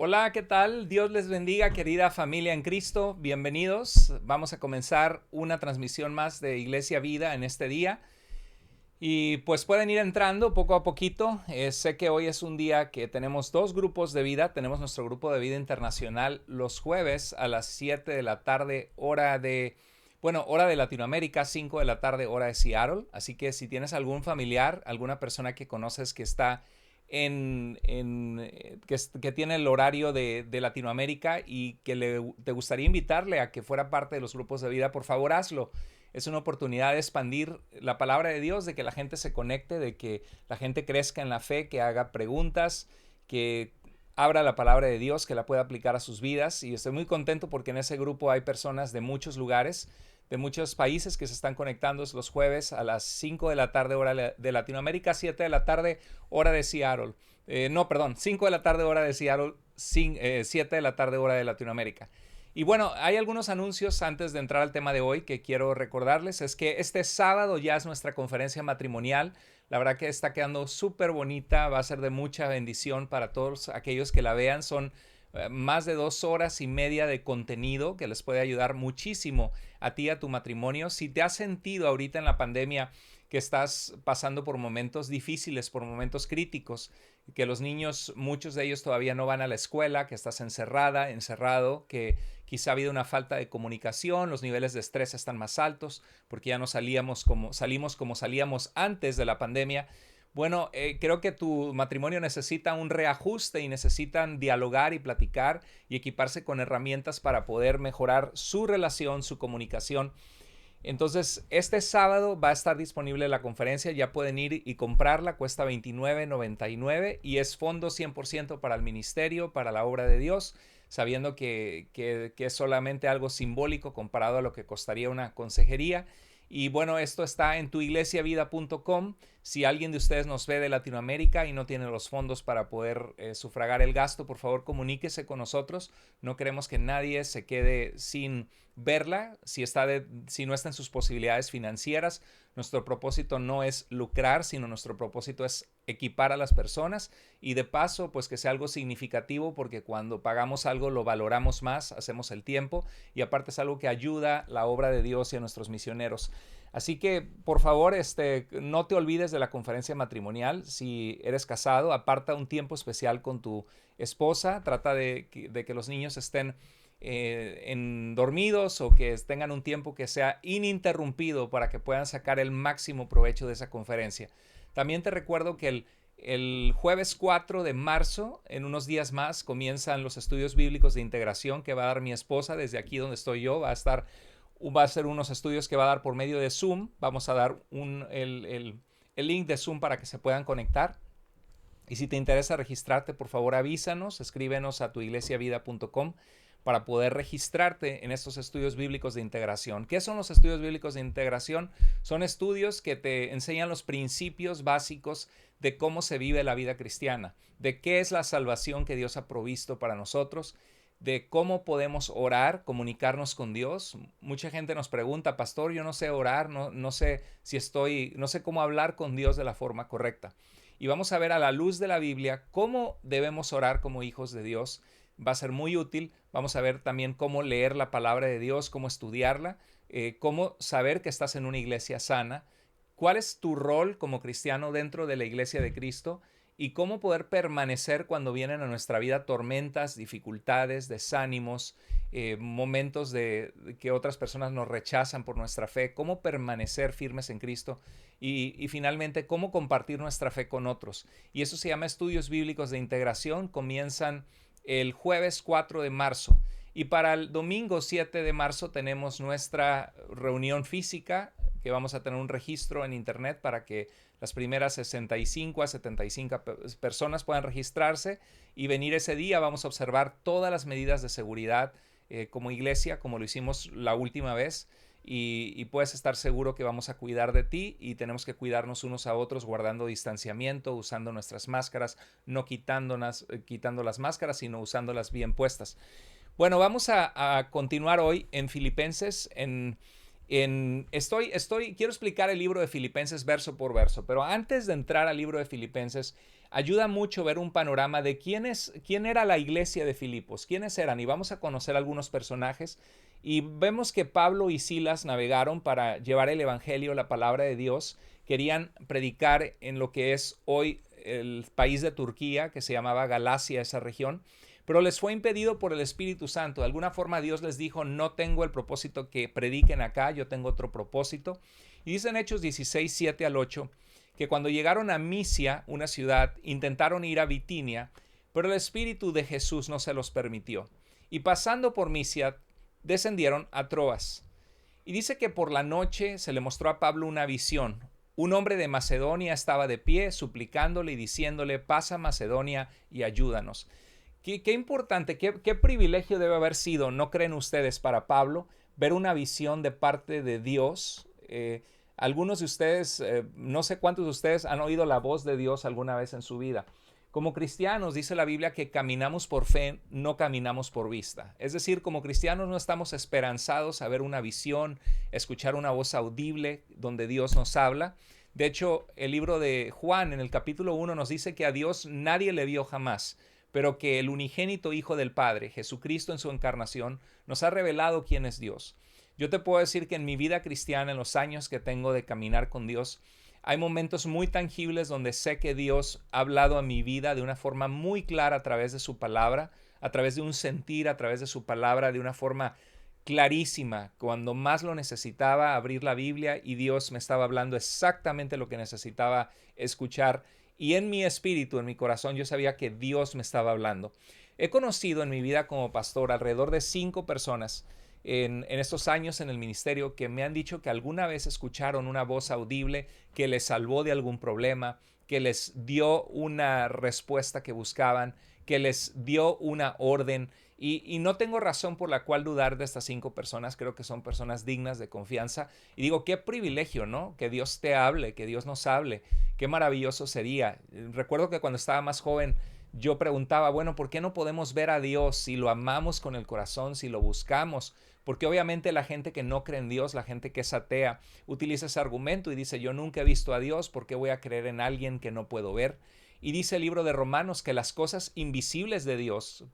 Hola, ¿qué tal? Dios les bendiga, querida familia en Cristo. Bienvenidos. Vamos a comenzar una transmisión más de Iglesia Vida en este día. Y pues pueden ir entrando poco a poquito. Sé que hoy es un día que tenemos dos grupos de vida. Tenemos nuestro grupo de vida internacional los jueves a las 7 de la tarde, hora de Latinoamérica, 5 de la tarde, hora de Seattle. Así que si tienes algún familiar, alguna persona que conoces que está que tiene el horario de Latinoamérica y que te gustaría invitarle a que fuera parte de los grupos de vida, por favor hazlo. Es una oportunidad de expandir la palabra de Dios, de que la gente se conecte, de que la gente crezca en la fe, que haga preguntas, que abra la palabra de Dios, que la pueda aplicar a sus vidas. Y estoy muy contento porque en ese grupo hay personas de muchos lugares, de muchos países que se están conectando los jueves a las 5 de la tarde hora de Latinoamérica, 7 de la tarde hora de Seattle. No, perdón, 5 de la tarde hora de Seattle, 7 de la tarde hora de Latinoamérica. Y bueno, hay algunos anuncios antes de entrar al tema de hoy que quiero recordarles. Es que este sábado ya es nuestra conferencia matrimonial. La verdad que está quedando súper bonita, va a ser de mucha bendición para todos aquellos que la vean. Son más de 2 horas y media de contenido que les puede ayudar muchísimo a ti, a tu matrimonio. Si te has sentido ahorita en la pandemia que estás pasando por momentos difíciles, por momentos críticos, que los niños, muchos de ellos todavía no van a la escuela, que estás encerrada, encerrado, que quizá ha habido una falta de comunicación, los niveles de estrés están más altos porque ya no salimos como salíamos antes de la pandemia. Bueno, creo que tu matrimonio necesita un reajuste y necesitan dialogar y platicar y equiparse con herramientas para poder mejorar su relación, su comunicación. Entonces, este sábado va a estar disponible la conferencia, ya pueden ir y comprarla, cuesta $29.99 y es fondo 100% para el ministerio, para la obra de Dios, sabiendo que es solamente algo simbólico comparado a lo que costaría una consejería. Y bueno, esto está en tuiglesiavida.com. Si alguien de ustedes nos ve de Latinoamérica y no tiene los fondos para poder sufragar el gasto, por favor comuníquese con nosotros. No queremos que nadie se quede sin verla si no está en sus posibilidades financieras. Nuestro propósito no es lucrar, sino nuestro propósito es equipar a las personas y de paso pues que sea algo significativo, porque cuando pagamos algo lo valoramos más, hacemos el tiempo y aparte es algo que ayuda la obra de Dios y a nuestros misioneros. Así que por favor no te olvides de la conferencia matrimonial. Si eres casado, aparta un tiempo especial con tu esposa, trata de que los niños estén dormidos o que tengan un tiempo que sea ininterrumpido para que puedan sacar el máximo provecho de esa conferencia. También te recuerdo que el jueves 4 de marzo, en unos días más, comienzan los estudios bíblicos de integración que va a dar mi esposa desde aquí donde estoy yo. Va a ser unos estudios que va a dar por medio de Zoom. Vamos a dar el link de Zoom para que se puedan conectar. Y si te interesa registrarte, por favor avísanos, escríbenos a tuiglesiavida.com para poder registrarte en estos estudios bíblicos de integración. ¿Qué son los estudios bíblicos de integración? Son estudios que te enseñan los principios básicos de cómo se vive la vida cristiana, de qué es la salvación que Dios ha provisto para nosotros, de cómo podemos orar, comunicarnos con Dios. Mucha gente nos pregunta, pastor, yo no sé orar, no sé no sé cómo hablar con Dios de la forma correcta. Y vamos a ver a la luz de la Biblia cómo debemos orar como hijos de Dios. Va a ser muy útil. Vamos a ver también cómo leer la palabra de Dios, cómo estudiarla, cómo saber que estás en una iglesia sana, cuál es tu rol como cristiano dentro de la iglesia de Cristo y cómo poder permanecer cuando vienen a nuestra vida tormentas, dificultades, desánimos, momentos de que otras personas nos rechazan por nuestra fe, cómo permanecer firmes en Cristo y finalmente cómo compartir nuestra fe con otros. Y eso se llama estudios bíblicos de integración. Comienzan el jueves 4 de marzo. Y para el domingo 7 de marzo tenemos nuestra reunión física, que vamos a tener un registro en internet para que las primeras 65 a 75 personas puedan registrarse y venir ese día. Vamos a observar todas las medidas de seguridad como iglesia, como lo hicimos la última vez. Y puedes estar seguro que vamos a cuidar de ti y tenemos que cuidarnos unos a otros guardando distanciamiento, usando nuestras máscaras, no quitando las máscaras, sino usándolas bien puestas. Bueno, vamos a continuar hoy en Filipenses. Quiero explicar el libro de Filipenses verso por verso, pero antes de entrar al libro de Filipenses, ayuda mucho ver un panorama de quién era la iglesia de Filipos, quiénes eran, y vamos a conocer algunos personajes. Y vemos que Pablo y Silas navegaron para llevar el evangelio, la palabra de Dios. Querían predicar en lo que es hoy el país de Turquía, que se llamaba Galacia, esa región, pero les fue impedido por el Espíritu Santo. De alguna forma Dios les dijo, no tengo el propósito que prediquen acá, yo tengo otro propósito. Y dice en Hechos 16, 7 al 8, que cuando llegaron a Misia, una ciudad, intentaron ir a Bitinia, pero el Espíritu de Jesús no se los permitió. Y pasando por Misia, descendieron a Troas. Y dice que por la noche se le mostró a Pablo una visión. Un hombre de Macedonia estaba de pie, suplicándole y diciéndole, pasa a Macedonia y ayúdanos. Qué importante, qué privilegio debe haber sido, ¿no creen ustedes, para Pablo, ver una visión de parte de Dios? Algunos de ustedes, no sé cuántos de ustedes han oído la voz de Dios alguna vez en su vida. Como cristianos, dice la Biblia que caminamos por fe, no caminamos por vista. Es decir, como cristianos no estamos esperanzados a ver una visión, escuchar una voz audible donde Dios nos habla. De hecho, el libro de Juan en el capítulo 1 nos dice que a Dios nadie le vio jamás, pero que el unigénito Hijo del Padre, Jesucristo en su encarnación, nos ha revelado quién es Dios. Yo te puedo decir que en mi vida cristiana, en los años que tengo de caminar con Dios, hay momentos muy tangibles donde sé que Dios ha hablado a mi vida de una forma muy clara a través de su palabra, a través de un sentir, a través de su palabra, de una forma clarísima. Cuando más lo necesitaba, abrir la Biblia y Dios me estaba hablando exactamente lo que necesitaba escuchar. Y en mi espíritu, en mi corazón, yo sabía que Dios me estaba hablando. He conocido en mi vida como pastor alrededor de 5 personas en estos años en el ministerio que me han dicho que alguna vez escucharon una voz audible que les salvó de algún problema, que les dio una respuesta que buscaban, que les dio una orden. Y no tengo razón por la cual dudar de estas 5 personas. Creo que son personas dignas de confianza. Y digo, qué privilegio, ¿no? Que Dios te hable, que Dios nos hable. Qué maravilloso sería. Recuerdo que cuando estaba más joven, yo preguntaba, bueno, ¿por qué no podemos ver a Dios si lo amamos con el corazón, si lo buscamos? Porque obviamente la gente que no cree en Dios, la gente que es atea, utiliza ese argumento y dice, yo nunca he visto a Dios, ¿por qué voy a creer en alguien que no puedo ver? Y dice el libro de Romanos que las cosas invisibles de Dios,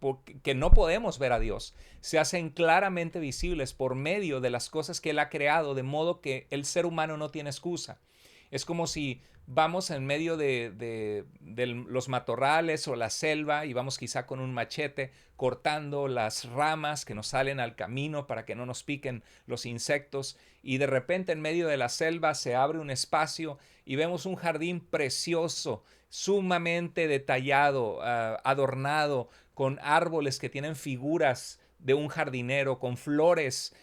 que no podemos ver a Dios, se hacen claramente visibles por medio de las cosas que Él ha creado, de modo que el ser humano no tiene excusa. Es como si vamos en medio de los matorrales o la selva y vamos quizá con un machete cortando las ramas que nos salen al camino para que no nos piquen los insectos, y de repente en medio de la selva se abre un espacio y vemos un jardín precioso, sumamente detallado, adornado con árboles que tienen figuras de un jardinero, con flores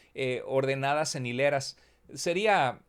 ordenadas en hileras. Sería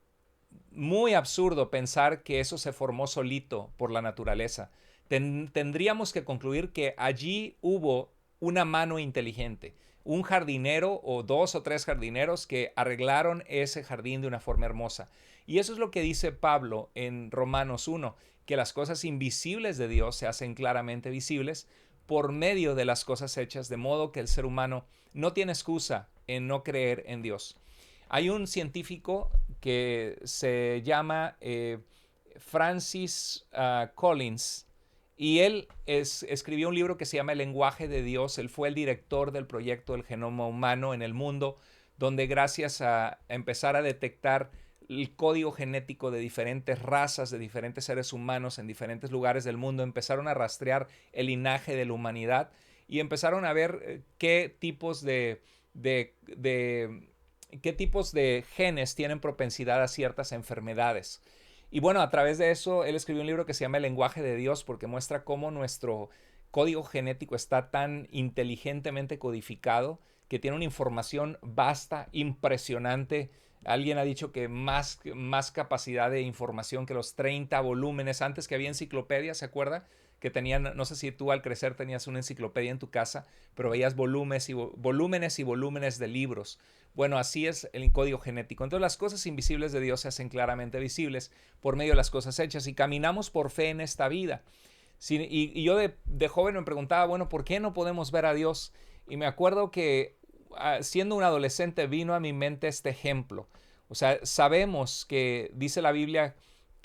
muy absurdo pensar que eso se formó solito por la naturaleza. Tendríamos que concluir que allí hubo una mano inteligente, un jardinero o 2 o 3 jardineros que arreglaron ese jardín de una forma hermosa. Y eso es lo que dice Pablo en Romanos 1, que las cosas invisibles de Dios se hacen claramente visibles por medio de las cosas hechas, de modo que el ser humano no tiene excusa en no creer en Dios. Hay un científico que se llama Francis Collins, y él escribió un libro que se llama El lenguaje de Dios. Él fue el director del proyecto del genoma humano en el mundo, donde gracias a empezar a detectar el código genético de diferentes razas, de diferentes seres humanos en diferentes lugares del mundo, empezaron a rastrear el linaje de la humanidad y empezaron a ver qué tipos de genes tienen propensidad a ciertas enfermedades. Y bueno, a través de eso, él escribió un libro que se llama El lenguaje de Dios, porque muestra cómo nuestro código genético está tan inteligentemente codificado que tiene una información vasta, impresionante. Alguien ha dicho que más capacidad de información que los 30 volúmenes. Antes que había enciclopedias, ¿se acuerda? Que tenían, no sé si tú al crecer tenías una enciclopedia en tu casa, pero veías volúmenes y volúmenes de libros. Bueno, así es el código genético. Entonces las cosas invisibles de Dios se hacen claramente visibles por medio de las cosas hechas y caminamos por fe en esta vida. Y yo de joven me preguntaba, bueno, ¿por qué no podemos ver a Dios? Y me acuerdo que siendo un adolescente vino a mi mente este ejemplo. O sea, sabemos que dice la Biblia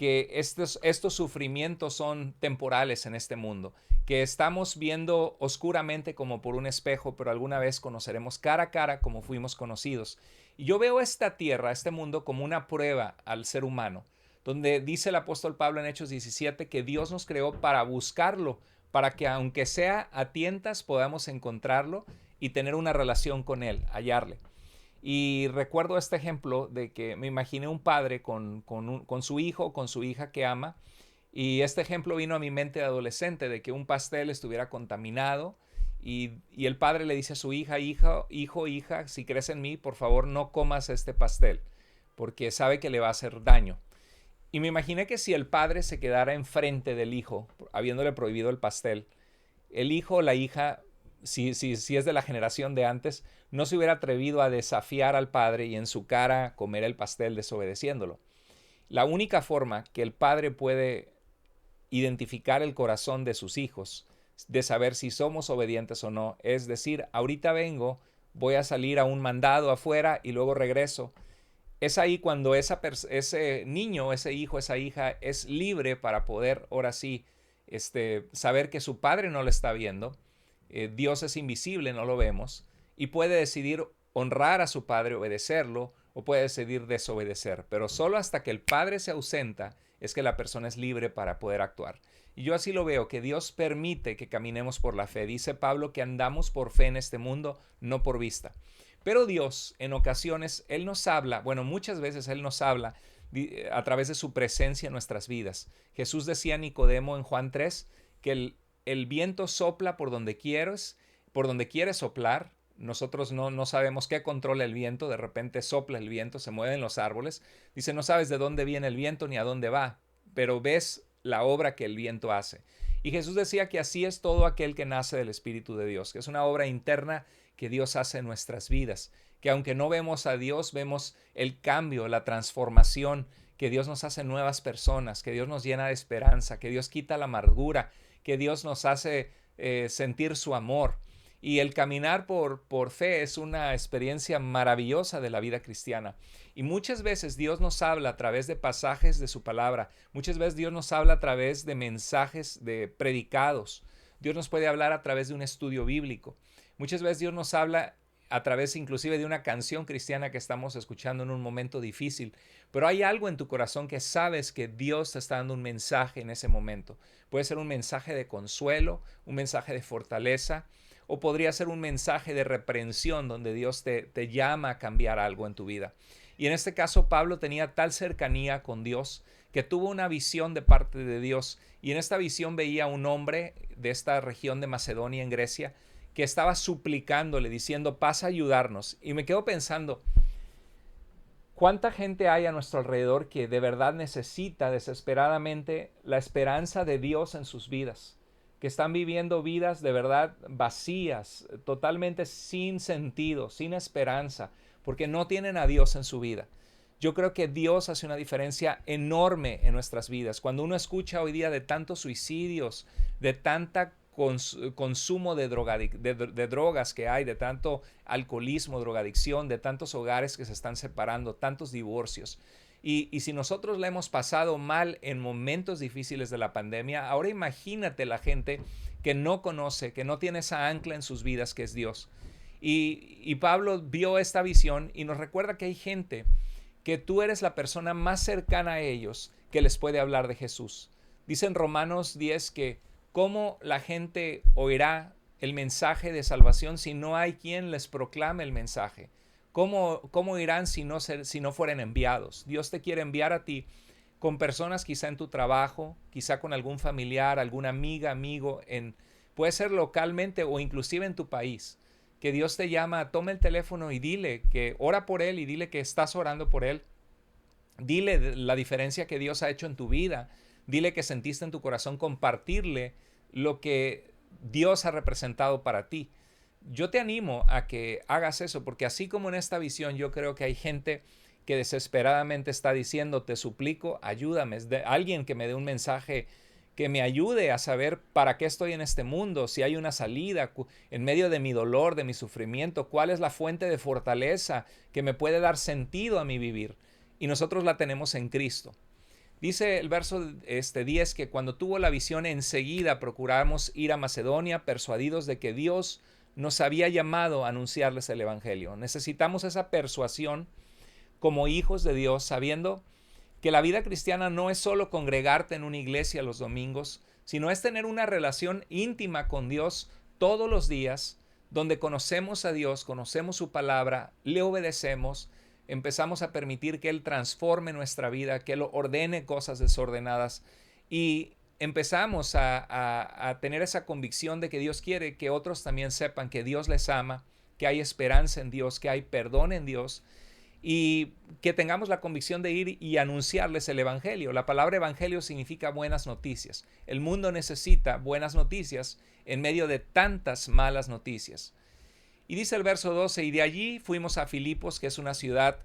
que estos sufrimientos son temporales en este mundo, que estamos viendo oscuramente como por un espejo, pero alguna vez conoceremos cara a cara como fuimos conocidos. Y yo veo esta tierra, este mundo, como una prueba al ser humano, donde dice el apóstol Pablo en Hechos 17 que Dios nos creó para buscarlo, para que aunque sea a tientas podamos encontrarlo y tener una relación con Él, hallarle. Y recuerdo este ejemplo de que me imaginé un padre con su hijo, con su hija que ama, y este ejemplo vino a mi mente de adolescente, de que un pastel estuviera contaminado y el padre le dice a su hija, hija, si crees en mí, por favor no comas este pastel, porque sabe que le va a hacer daño. Y me imaginé que si el padre se quedara enfrente del hijo, habiéndole prohibido el pastel, el hijo o la hija, si es de la generación de antes, no se hubiera atrevido a desafiar al padre y en su cara comer el pastel desobedeciéndolo. La única forma que el padre puede identificar el corazón de sus hijos, de saber si somos obedientes o no, es decir, ahorita vengo, voy a salir a un mandado afuera y luego regreso. Es ahí cuando ese niño, ese hijo, esa hija es libre para poder, ahora sí, saber que su padre no lo está viendo. Dios es invisible, no lo vemos, y puede decidir honrar a su padre, obedecerlo, o puede decidir desobedecer. Pero solo hasta que el padre se ausenta es que la persona es libre para poder actuar. Y yo así lo veo, que Dios permite que caminemos por la fe. Dice Pablo que andamos por fe en este mundo, no por vista. Pero Dios, en ocasiones, Él nos habla, bueno, muchas veces Él nos habla a través de su presencia en nuestras vidas. Jesús decía a Nicodemo en Juan 3 que el viento sopla por donde quiere soplar. Nosotros no sabemos qué controla el viento, de repente sopla el viento, se mueven los árboles. Dice, no sabes de dónde viene el viento ni a dónde va, pero ves la obra que el viento hace. Y Jesús decía que así es todo aquel que nace del Espíritu de Dios, que es una obra interna que Dios hace en nuestras vidas, que aunque no vemos a Dios, vemos el cambio, la transformación, que Dios nos hace nuevas personas, que Dios nos llena de esperanza, que Dios quita la amargura, que Dios nos hace sentir su amor. Y el caminar por fe es una experiencia maravillosa de la vida cristiana. Y muchas veces Dios nos habla a través de pasajes de su palabra. Muchas veces Dios nos habla a través de mensajes de predicados. Dios nos puede hablar a través de un estudio bíblico. Muchas veces Dios nos habla a través inclusive de una canción cristiana que estamos escuchando en un momento difícil. Pero hay algo en tu corazón que sabes que Dios te está dando un mensaje en ese momento. Puede ser un mensaje de consuelo, un mensaje de fortaleza, o podría ser un mensaje de reprensión donde Dios te llama a cambiar algo en tu vida. Y en este caso Pablo tenía tal cercanía con Dios que tuvo una visión de parte de Dios. Y en esta visión veía a un hombre de esta región de Macedonia en Grecia que estaba suplicándole, diciendo, pasa a ayudarnos. Y me quedo pensando, ¿cuánta gente hay a nuestro alrededor que de verdad necesita desesperadamente la esperanza de Dios en sus vidas? Que están viviendo vidas de verdad vacías, totalmente sin sentido, sin esperanza, porque no tienen a Dios en su vida. Yo creo que Dios hace una diferencia enorme en nuestras vidas. Cuando uno escucha hoy día de tantos suicidios, de tanta consumo de drogas que hay, de tanto alcoholismo, drogadicción, de tantos hogares que se están separando, tantos divorcios. Y si nosotros la hemos pasado mal en momentos difíciles de la pandemia, ahora imagínate la gente que no conoce, que no tiene esa ancla en sus vidas que es Dios. Y Pablo vio esta visión y nos recuerda que hay gente que tú eres la persona más cercana a ellos que les puede hablar de Jesús. Dice en Romanos 10 que cómo la gente oirá el mensaje de salvación si no hay quien les proclame el mensaje. ¿Cómo irán si no fueran enviados? Dios te quiere enviar a ti con personas quizá en tu trabajo, quizá con algún familiar, alguna amiga, amigo, puede ser localmente o inclusive en tu país, que Dios te llama, toma el teléfono y dile que ora por él y dile que estás orando por él. Dile la diferencia que Dios ha hecho en tu vida. Dile que sentiste en tu corazón compartirle lo que Dios ha representado para ti. Yo te animo a que hagas eso, porque así como en esta visión yo creo que hay gente que desesperadamente está diciendo, te suplico, ayúdame, alguien que me dé un mensaje que me ayude a saber para qué estoy en este mundo, si hay una salida en medio de mi dolor, de mi sufrimiento, cuál es la fuente de fortaleza que me puede dar sentido a mi vivir. Y nosotros la tenemos en Cristo. Dice el verso 10 que cuando tuvo la visión enseguida procuramos ir a Macedonia persuadidos de que Dios nos había llamado a anunciarles el Evangelio. Necesitamos esa persuasión como hijos de Dios, sabiendo que la vida cristiana no es solo congregarte en una iglesia los domingos, sino es tener una relación íntima con Dios todos los días, donde conocemos a Dios, conocemos su palabra, le obedecemos, empezamos a permitir que Él transforme nuestra vida, que Él ordene cosas desordenadas y empezamos a tener esa convicción de que Dios quiere que otros también sepan que Dios les ama, que hay esperanza en Dios, que hay perdón en Dios y que tengamos la convicción de ir y anunciarles el Evangelio. La palabra Evangelio significa buenas noticias. El mundo necesita buenas noticias en medio de tantas malas noticias. Y dice el verso 12, y de allí fuimos a Filipos, que es una ciudad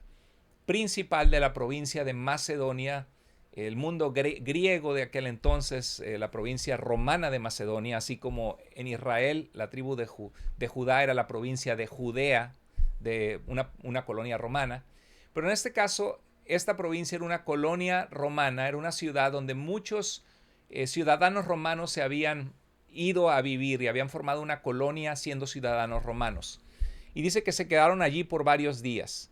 principal de la provincia de Macedonia, el mundo griego de aquel entonces, la provincia romana de Macedonia, así como en Israel la tribu de Judá era la provincia de Judea, de una colonia romana. Pero en este caso, esta provincia era una colonia romana, era una ciudad donde muchos ciudadanos romanos se habían ido a vivir y habían formado una colonia siendo ciudadanos romanos. Y dice que se quedaron allí por varios días.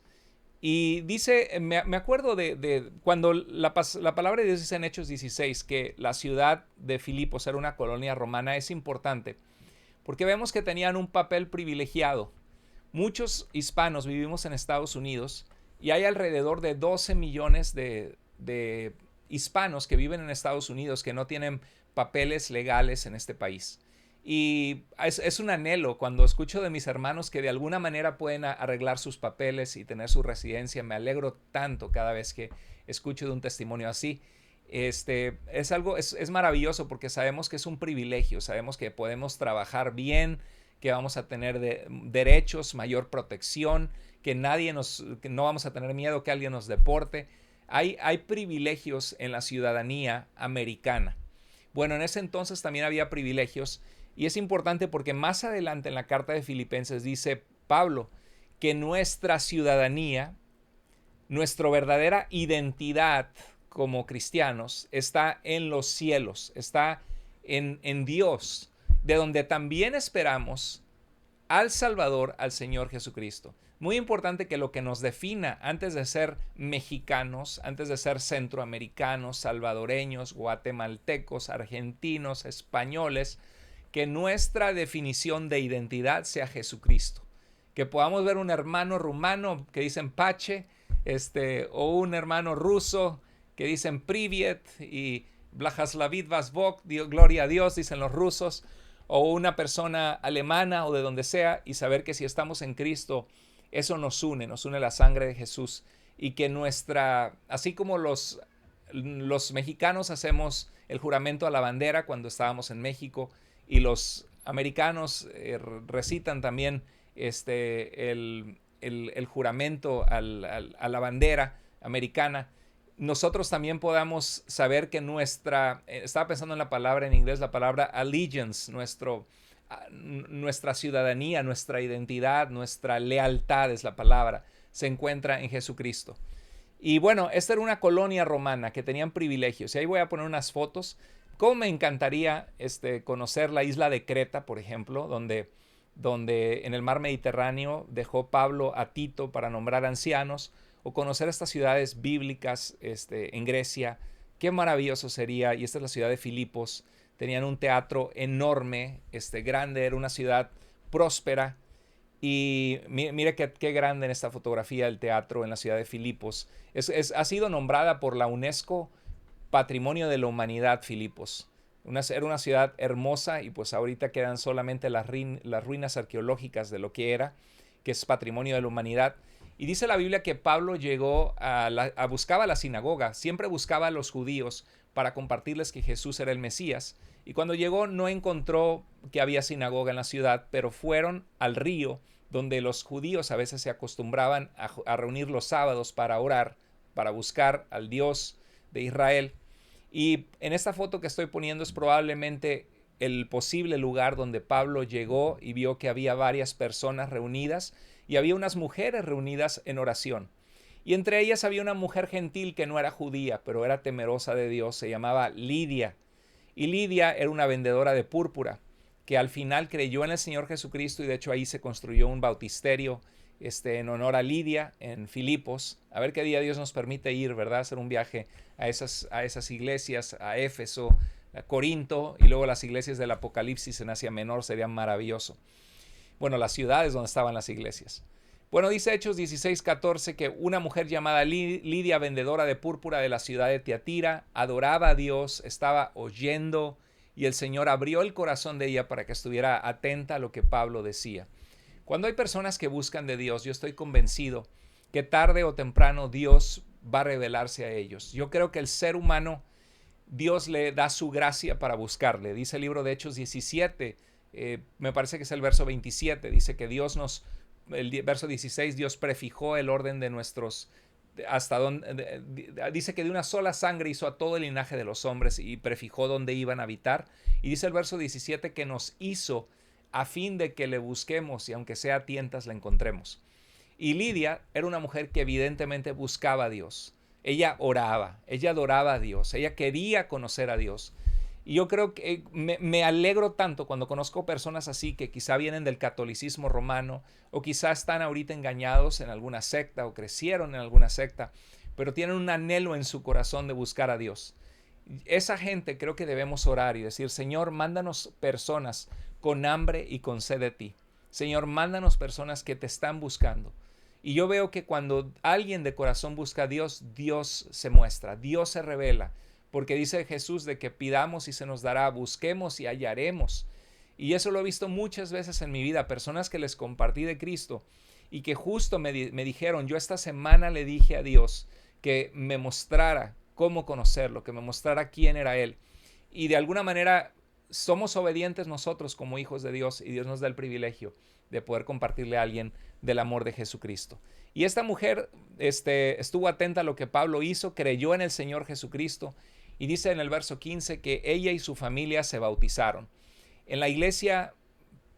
Y dice, me acuerdo de cuando la palabra de Dios dice en Hechos 16 que la ciudad de Filipos era una colonia romana, es importante, porque vemos que tenían un papel privilegiado. Muchos hispanos vivimos en Estados Unidos y hay alrededor de 12 millones de hispanos que viven en Estados Unidos que no tienen papeles legales en este país. Y es un anhelo cuando escucho de mis hermanos que de alguna manera pueden arreglar sus papeles y tener su residencia. Me alegro tanto cada vez que escucho de un testimonio así. Es maravilloso porque sabemos que es un privilegio, sabemos que podemos trabajar bien, que vamos a tener derechos, mayor protección, que no vamos a tener miedo que alguien nos deporte. Hay privilegios en la ciudadanía americana. Bueno, en ese entonces también había privilegios y es importante porque más adelante en la carta de Filipenses dice Pablo que nuestra ciudadanía, nuestra verdadera identidad como cristianos está en los cielos, está en Dios, de donde también esperamos al Salvador, al Señor Jesucristo. Muy importante que lo que nos defina antes de ser mexicanos, antes de ser centroamericanos, salvadoreños, guatemaltecos, argentinos, españoles, que nuestra definición de identidad sea Jesucristo. Que podamos ver un hermano rumano que dicen Pache, o un hermano ruso que dicen Privet y Blahoslavit vas Bog, gloria a Dios, dicen los rusos, o una persona alemana o de donde sea, y saber que si estamos en Cristo, eso nos une la sangre de Jesús, y que así como los mexicanos hacemos el juramento a la bandera cuando estábamos en México, y los americanos recitan también el juramento a la bandera americana, nosotros también podamos saber que estaba pensando en la palabra en inglés, la palabra allegiance, nuestra ciudadanía, nuestra identidad, nuestra lealtad es la palabra, se encuentra en Jesucristo. Y bueno, esta era una colonia romana que tenían privilegios. Y ahí voy a poner unas fotos. Cómo me encantaría conocer la isla de Creta, por ejemplo, donde en el mar Mediterráneo dejó Pablo a Tito para nombrar ancianos, o conocer estas ciudades bíblicas en Grecia. Qué maravilloso sería. Y esta es la ciudad de Filipos. Tenían un teatro enorme, grande, era una ciudad próspera. Y mire qué grande en esta fotografía el teatro en la ciudad de Filipos. Ha sido nombrada por la UNESCO Patrimonio de la Humanidad Filipos. Era una ciudad hermosa y pues ahorita quedan solamente las ruinas arqueológicas de lo que era, que es Patrimonio de la Humanidad. Y dice la Biblia que Pablo llegó buscaba la sinagoga, siempre buscaba a los judíos para compartirles que Jesús era el Mesías. Y cuando llegó no encontró que había sinagoga en la ciudad, pero fueron al río donde los judíos a veces se acostumbraban a reunir los sábados para orar, para buscar al Dios de Israel. Y en esta foto que estoy poniendo es probablemente el posible lugar donde Pablo llegó y vio que había varias personas reunidas y había unas mujeres reunidas en oración. Y entre ellas había una mujer gentil que no era judía, pero era temerosa de Dios, se llamaba Lidia. Y Lidia era una vendedora de púrpura, que al final creyó en el Señor Jesucristo y de hecho ahí se construyó un bautisterio en honor a Lidia en Filipos. A ver qué día Dios nos permite ir, ¿verdad? Hacer un viaje a esas iglesias, a Éfeso, a Corinto y luego las iglesias del Apocalipsis en Asia Menor, sería maravilloso. Bueno, las ciudades donde estaban las iglesias. Bueno, dice Hechos 16:14 que una mujer llamada Lidia, vendedora de púrpura de la ciudad de Tiatira, adoraba a Dios, estaba oyendo y el Señor abrió el corazón de ella para que estuviera atenta a lo que Pablo decía. Cuando hay personas que buscan de Dios, yo estoy convencido que tarde o temprano Dios va a revelarse a ellos. Yo creo que el ser humano, Dios le da su gracia para buscarle. Dice el libro de Hechos 17, me parece que es el verso 27, dice que el verso 16, Dios prefijó el orden de nuestros, hasta donde, dice que de una sola sangre hizo a todo el linaje de los hombres y prefijó dónde iban a habitar. Y dice el verso 17 que nos hizo a fin de que le busquemos y aunque sea a tientas la encontremos. Y Lidia era una mujer que evidentemente buscaba a Dios. Ella oraba, ella adoraba a Dios, ella quería conocer a Dios. Y yo creo que me alegro tanto cuando conozco personas así que quizá vienen del catolicismo romano o quizá están ahorita engañados en alguna secta o crecieron en alguna secta, pero tienen un anhelo en su corazón de buscar a Dios. Esa gente creo que debemos orar y decir, Señor, mándanos personas con hambre y con sed de ti. Señor, mándanos personas que te están buscando. Y yo veo que cuando alguien de corazón busca a Dios, Dios se muestra, Dios se revela. Porque dice Jesús de que pidamos y se nos dará, busquemos y hallaremos. Y eso lo he visto muchas veces en mi vida, personas que les compartí de Cristo y que justo me dijeron, yo esta semana le dije a Dios que me mostrara cómo conocerlo, que me mostrara quién era Él. Y de alguna manera somos obedientes nosotros como hijos de Dios y Dios nos da el privilegio de poder compartirle a alguien del amor de Jesucristo. Y esta mujer estuvo atenta a lo que Pablo hizo, creyó en el Señor Jesucristo. Y dice en el verso 15 que ella y su familia se bautizaron. En la iglesia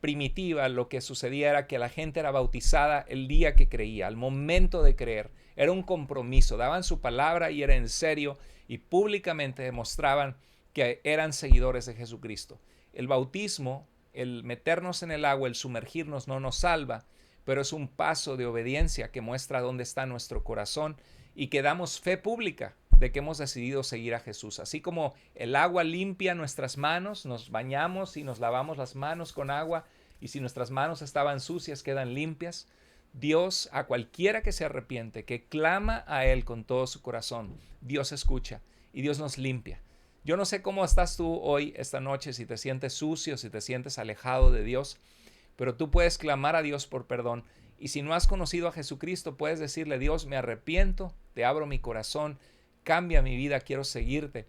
primitiva lo que sucedía era que la gente era bautizada el día que creía, al momento de creer. Era un compromiso, daban su palabra y era en serio y públicamente demostraban que eran seguidores de Jesucristo. El bautismo, el meternos en el agua, el sumergirnos no nos salva, pero es un paso de obediencia que muestra dónde está nuestro corazón y que damos fe pública de que hemos decidido seguir a Jesús. Así como el agua limpia nuestras manos, nos bañamos y nos lavamos las manos con agua y si nuestras manos estaban sucias quedan limpias. Dios a cualquiera que se arrepiente, que clama a Él con todo su corazón, Dios escucha y Dios nos limpia. Yo no sé cómo estás tú hoy, esta noche, si te sientes sucio, si te sientes alejado de Dios, pero tú puedes clamar a Dios por perdón. Y si no has conocido a Jesucristo, puedes decirle, Dios, me arrepiento, te abro mi corazón, cambia mi vida, quiero seguirte.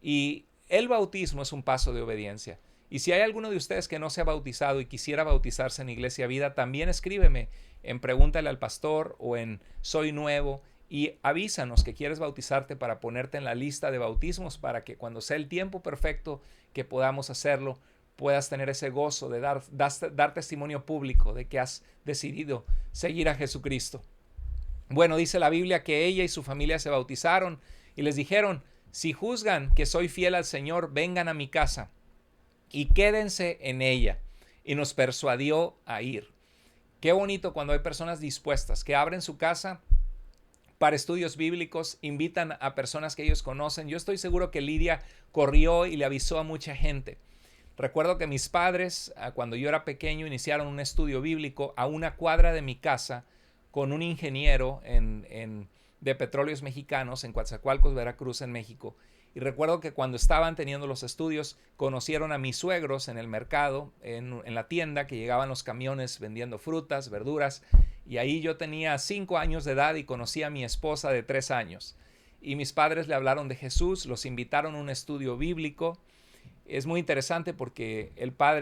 Y el bautismo es un paso de obediencia. Y si hay alguno de ustedes que no se ha bautizado y quisiera bautizarse en Iglesia Vida, también escríbeme en Pregúntale al Pastor o en Soy Nuevo y avísanos que quieres bautizarte para ponerte en la lista de bautismos para que cuando sea el tiempo perfecto que podamos hacerlo, puedas tener ese gozo de dar testimonio público de que has decidido seguir a Jesucristo. Bueno, dice la Biblia que ella y su familia se bautizaron y les dijeron, si juzgan que soy fiel al Señor, vengan a mi casa y quédense en ella. Y nos persuadió a ir. Qué bonito cuando hay personas dispuestas que abren su casa para estudios bíblicos, invitan a personas que ellos conocen. Yo estoy seguro que Lidia corrió y le avisó a mucha gente. Recuerdo que mis padres, cuando yo era pequeño, iniciaron un estudio bíblico a una cuadra de mi casa con un ingeniero de Petróleos Mexicanos en Coatzacoalcos, Veracruz, en México. Y recuerdo que cuando estaban teniendo los estudios, conocieron a mis suegros en el mercado, en la tienda, que llegaban los camiones vendiendo frutas, verduras. Y ahí yo tenía 5 años de edad y conocí a mi esposa de 3 años. Y mis padres le hablaron de Jesús, los invitaron a un estudio bíblico. Es muy interesante porque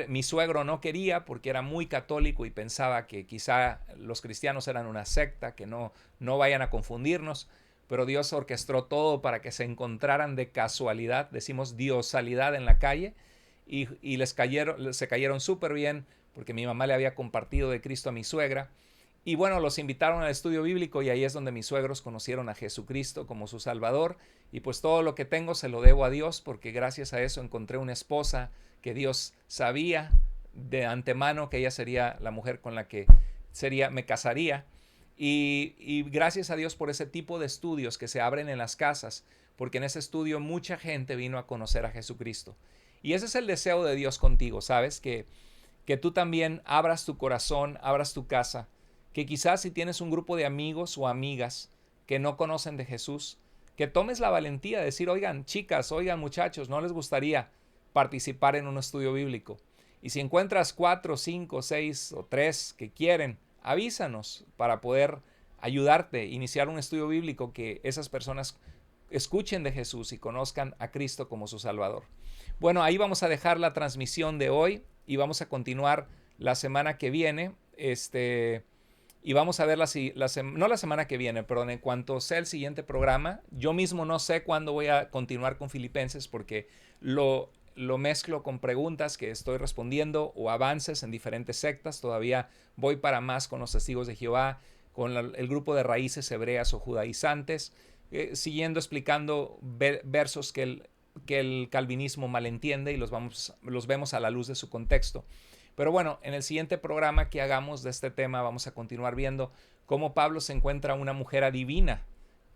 mi suegro no quería porque era muy católico y pensaba que quizá los cristianos eran una secta, que no vayan a confundirnos, pero Dios orquestó todo para que se encontraran de casualidad, decimos diosalidad en la calle, y se cayeron súper bien porque mi mamá le había compartido de Cristo a mi suegra Y bueno, los invitaron al estudio bíblico y ahí es donde mis suegros conocieron a Jesucristo como su Salvador. Y pues todo lo que tengo se lo debo a Dios, porque gracias a eso encontré una esposa que Dios sabía de antemano que ella sería la mujer con la que me casaría. Y gracias a Dios por ese tipo de estudios que se abren en las casas, porque en ese estudio mucha gente vino a conocer a Jesucristo. Y ese es el deseo de Dios contigo, ¿sabes? Que tú también abras tu corazón, abras tu casa, que quizás si tienes un grupo de amigos o amigas que no conocen de Jesús, que tomes la valentía de decir, oigan, chicas, oigan, muchachos, ¿no les gustaría participar en un estudio bíblico? Y si encuentras 4, 5, 6 o 3 que quieren, avísanos para poder ayudarte a iniciar un estudio bíblico, que esas personas escuchen de Jesús y conozcan a Cristo como su Salvador. Bueno, ahí vamos a dejar la transmisión de hoy y vamos a continuar la semana que viene. Y vamos a ver no la semana que viene, perdón, en cuanto sea el siguiente programa. Yo mismo no sé cuándo voy a continuar con Filipenses, porque lo mezclo con preguntas que estoy respondiendo o avances en diferentes sectas. Todavía voy para más con los testigos de Jehová, con el grupo de raíces hebreas o judaizantes, siguiendo explicando versos que el calvinismo malentiende y los vemos a la luz de su contexto. Pero bueno, en el siguiente programa que hagamos de este tema vamos a continuar viendo cómo Pablo se encuentra una mujer adivina.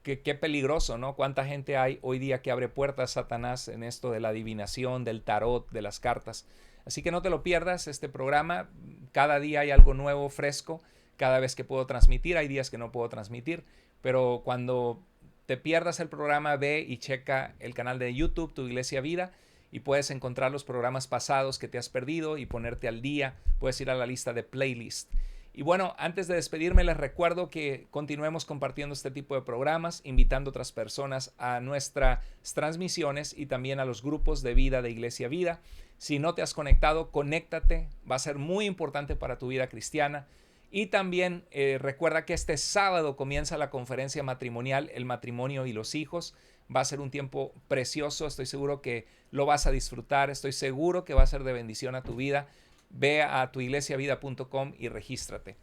Qué peligroso, ¿no? Cuánta gente hay hoy día que abre puertas a Satanás en esto de la adivinación, del tarot, de las cartas. Así que no te lo pierdas este programa. Cada día hay algo nuevo, fresco. Cada vez que puedo transmitir, hay días que no puedo transmitir. Pero cuando te pierdas el programa, ve y checa el canal de YouTube, Tu Iglesia Vida, y puedes encontrar los programas pasados que te has perdido y ponerte al día. Puedes ir a la lista de playlist. Y bueno, antes de despedirme, les recuerdo que continuemos compartiendo este tipo de programas, invitando a otras personas a nuestras transmisiones y también a los grupos de vida de Iglesia Vida. Si no te has conectado, conéctate. Va a ser muy importante para tu vida cristiana. Y también recuerda que este sábado comienza la conferencia matrimonial, El matrimonio y los hijos. Va a ser un tiempo precioso. Estoy seguro que lo vas a disfrutar. Estoy seguro que va a ser de bendición a tu vida. Ve a tuiglesiavida.com y regístrate.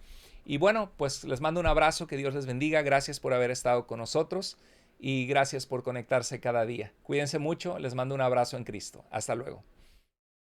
Y bueno, pues les mando un abrazo, que Dios les bendiga. Gracias por haber estado con nosotros y gracias por conectarse cada día. Cuídense mucho, les mando un abrazo en Cristo. Hasta luego.